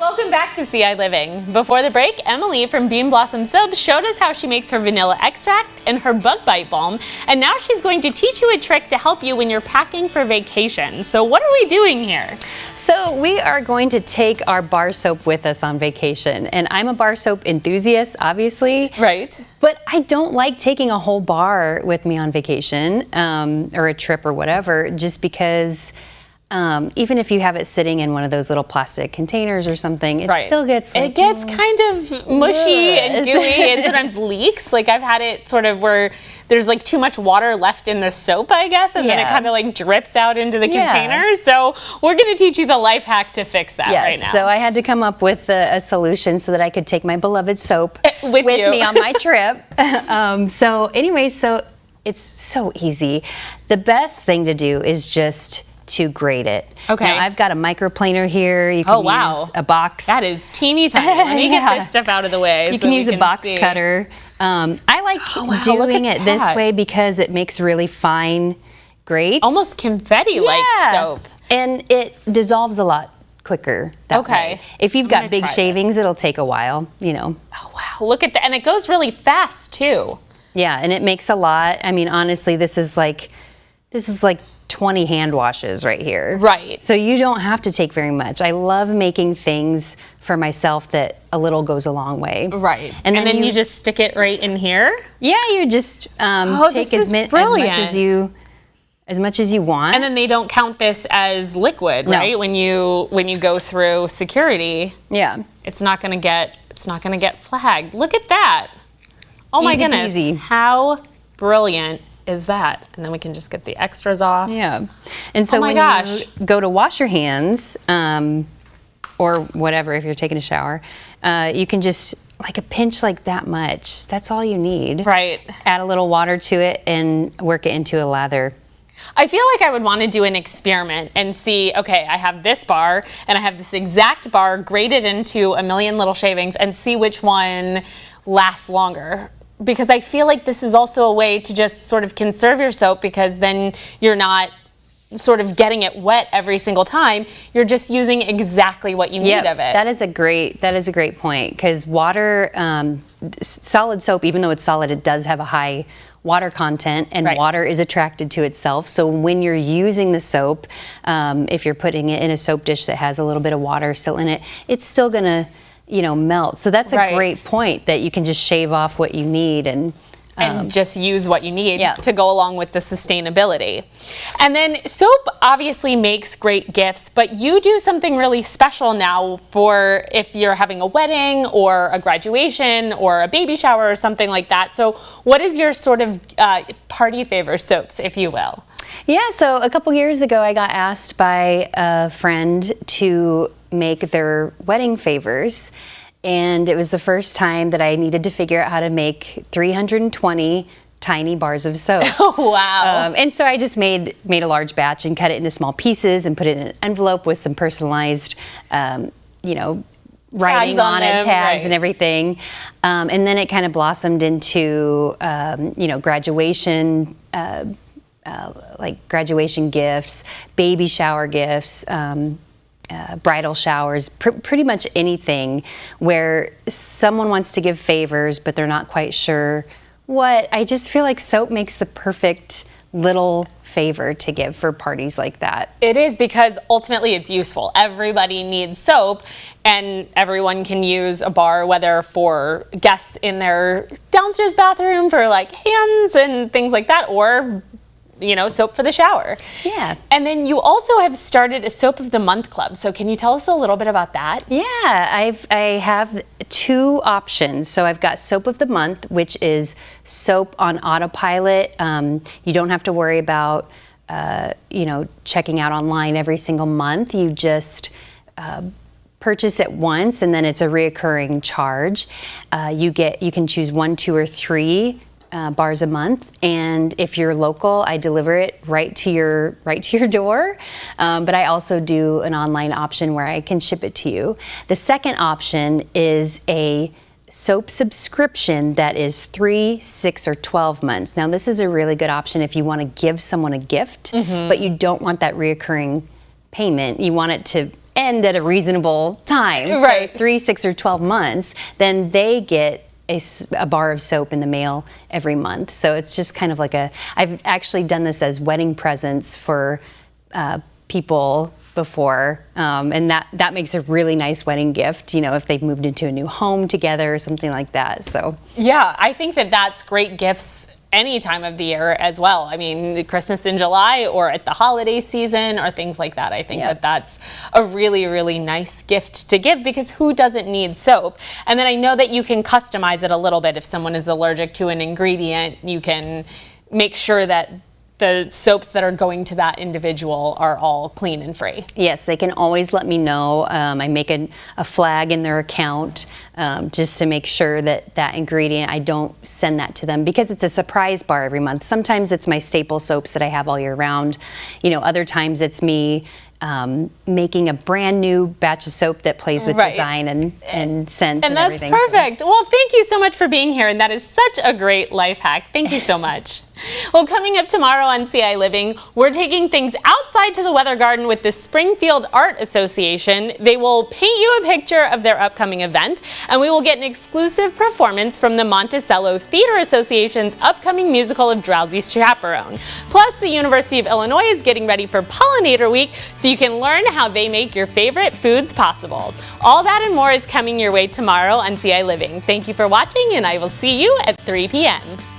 Welcome back to ciLiving. Before the break, Emily from Beanblossom Soaps showed us how she makes her vanilla extract and her bug bite balm, and now she's going to teach you a trick to help you when you're packing for vacation. So what are we doing here? So we are going to take our bar soap with us on vacation, and I'm a bar soap enthusiast, obviously. Right. But I don't like taking a whole bar with me on vacation or a trip or whatever, just because even if you have it sitting in one of those little plastic containers or something, it still gets like, it gets kind of mushy and gooey and sometimes leaks. Like I've had it sort of where there's like too much water left in the soap, I guess, and then it kind of like drips out into the containers. So we're going to teach you the life hack to fix that right now. So I had to come up with a solution so that I could take my beloved soap with me on my trip. So anyway, so it's so easy. The best thing to do is just to grate it. Okay. Now, I've got a microplaner here. You can use a box. That is teeny tiny. Let me get this stuff out of the way. You can use a box cutter. I like doing it this way because it makes really fine grates. Almost confetti-like soap. And it dissolves a lot quicker that way. If you've got big shavings, it'll take a while, you know. Oh, wow. Look at that. And it goes really fast, too. Yeah, and it makes a lot. I mean, honestly, this is like 20 hand washes right here. Right. So you don't have to take very much. I love making things for myself that a little goes a long way. Right. And then you just stick it right in here? Yeah, you just take as much as you want. And then they don't count this as liquid, right? When you go through security. Yeah. It's not going to get flagged. Look at that. Oh my goodness. Easy. How brilliant is that? And then we can just get the extras off. Yeah. And so when you go to wash your hands, or whatever, if you're taking a shower, you can just, like a pinch like that much, that's all you need. Right. Add a little water to it and work it into a lather. I feel like I would want to do an experiment and see, okay, I have this bar and I have this exact bar grated into a million little shavings and see which one lasts longer. Because I feel like this is also a way to just sort of conserve your soap, because then you're not sort of getting it wet every single time. You're just using exactly what you need of it. That is a great point, because water, solid soap, even though it's solid, it does have a high water content, and water is attracted to itself. So when you're using the soap, if you're putting it in a soap dish that has a little bit of water still in it, it's still gonna melt. So that's a great point, that you can just shave off what you need and just use what you need to go along with the sustainability. And then soap obviously makes great gifts, but you do something really special now for if you're having a wedding or a graduation or a baby shower or something like that. So what is your sort of party favor soaps, if you will? Yeah, so a couple years ago I got asked by a friend to make their wedding favors, and it was the first time that I needed to figure out how to make 320 tiny bars of soap. Oh, wow. And so I just made a large batch and cut it into small pieces and put it in an envelope with some personalized writing on it, tags and everything. And then it kind of blossomed into graduation like graduation gifts, baby shower gifts, bridal showers, pretty much anything where someone wants to give favors but they're not quite sure what. I just feel like soap makes the perfect little favor to give for parties like that. It is, because ultimately it's useful. Everybody needs soap, and everyone can use a bar, whether for guests in their downstairs bathroom for like hands and things like that, or soap for the shower. Yeah. And then you also have started a Soap of the Month club. So can you tell us a little bit about that? Yeah, I have two options. So I've got Soap of the Month, which is soap on autopilot. You don't have to worry about, checking out online every single month. You just purchase it once, and then it's a reoccurring charge. You can choose 1, 2, or 3 bars a month, and if you're local, I deliver it right to your door. But I also do an online option where I can ship it to you. The second option is a soap subscription that is 3, 6, or 12 months. Now, this is a really good option if you want to give someone a gift, but you don't want that reoccurring payment. You want it to end at a reasonable time, Right. so 3, 6, or 12 months, then they get a bar of soap in the mail every month. So it's just kind of like I've actually done this as wedding presents for people before, and that makes a really nice wedding gift, you know, if they've moved into a new home together or something like that. So yeah, I think that that's great gifts any time of the year as well. I mean, Christmas in July or at the holiday season or things like that. I think that that's a really, really nice gift to give, because who doesn't need soap? And then I know that you can customize it a little bit. If someone is allergic to an ingredient, you can make sure that the soaps that are going to that individual are all clean and free. yes, they can always let me know. I make a flag in their account just to make sure that that ingredient, I don't send that to them, because it's a surprise bar every month. Sometimes it's my staple soaps that I have all year round. You know, other times it's me making a brand new batch of soap that plays with design and scents and that's everything. perfect. Well, thank you so much for being here, and that is such a great life hack. Thank you so much. Well, coming up tomorrow on ciLiving, we're taking things outside to the Weather Garden with the Springfield Art Association. They will paint you a picture of their upcoming event, and we will get an exclusive performance from the Monticello Theater Association's upcoming musical of Drowsy Chaperone. Plus, the University of Illinois is getting ready for Pollinator Week, so you can learn how they make your favorite foods possible. All that and more is coming your way tomorrow on ciLiving. Thank you for watching, and I will see you at 3 p.m.